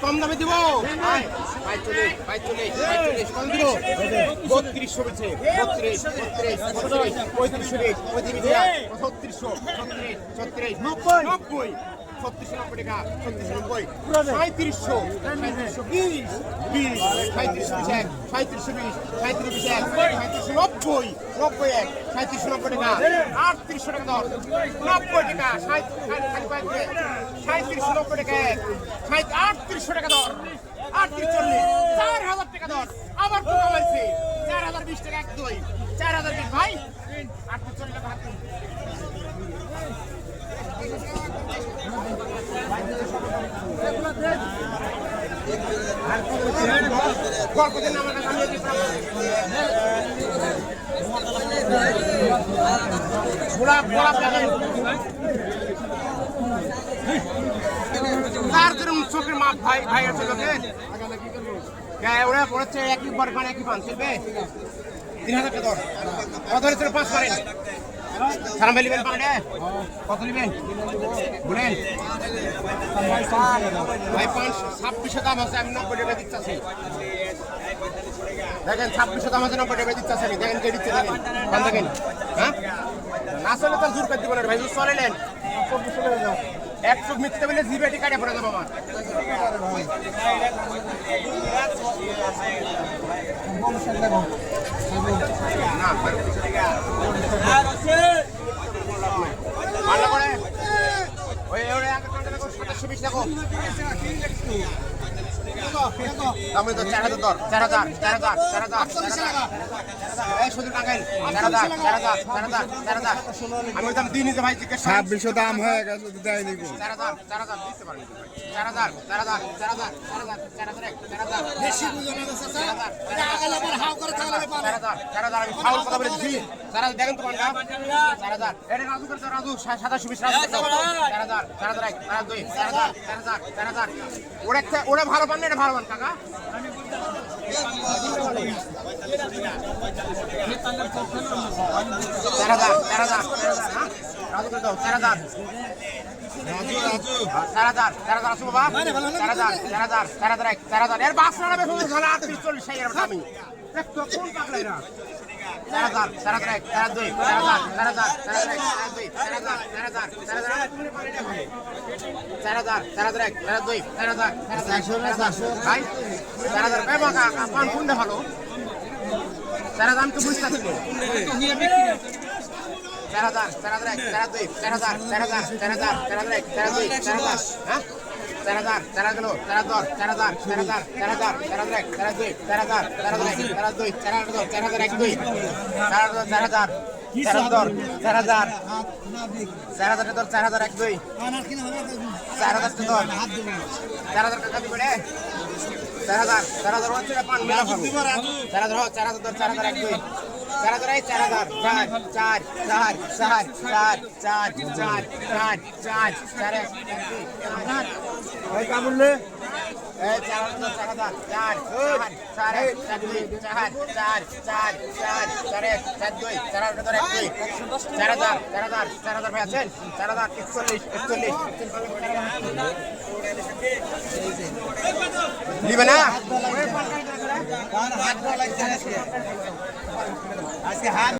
কম দামে দিব 45 কম দিব 3200 বেচে 32 33 35 36 90 3690 টাকা 3690 38 টাকা দর 4000 টাকা দর আবার তো কমাইছে 4020 টাকা এক দুই 4020 ভাই 38 টাকা চোখের মাপ ভাই ভাই আছে লোকের ওরা পড়েছে একই বরখান একই পান চলবে 3000 টাকা দর কত হয়েছে 5 করেন সালাম ভাই নেবেন পানে কত নেবেন বলেন ভাই 2600 দাম আছে আমি 90 টাকা দিচ্ছি দেখেন 2600 দাম আছে 90 টাকা দিচ্ছি আমি দেখেন কে দিচ্ছে দেখেন পান দেখেন হ্যাঁ না চলে তো জোর করে দিব না ভাই চলে নেন 100 মিথ্যা বলে জিবেটি কাটে পড়ে যাবো আমার ভালো করে ওই ওরে আগে কন্টাক্ট করো 2720 টাকা আমি তো 4000 দর 4000 এই শুধু টাঙ্গাইল 4000 আমি দাম দিই নি ভাই জিজ্ঞেস 2600 দাম হয়ে গেছে দেয় নি 4000 দিতে পারি 4000 বেশি বুঝো না চাচা এটা আগালে আবার হাও করে থাকলে পারে 4000 আমি ফাউল কথা বলে দিছি 4000 দেখেন তো পান্ডা 4000 এটা রাজু করে রাজু 2720 রাজু 4000 ওরে ভালো পান না এটা ভালো পান কাকা ভালো তারা দাম তো বুঝতে পারছি 4000 ভাই আছেন 4041 নিবে না আজকে হাত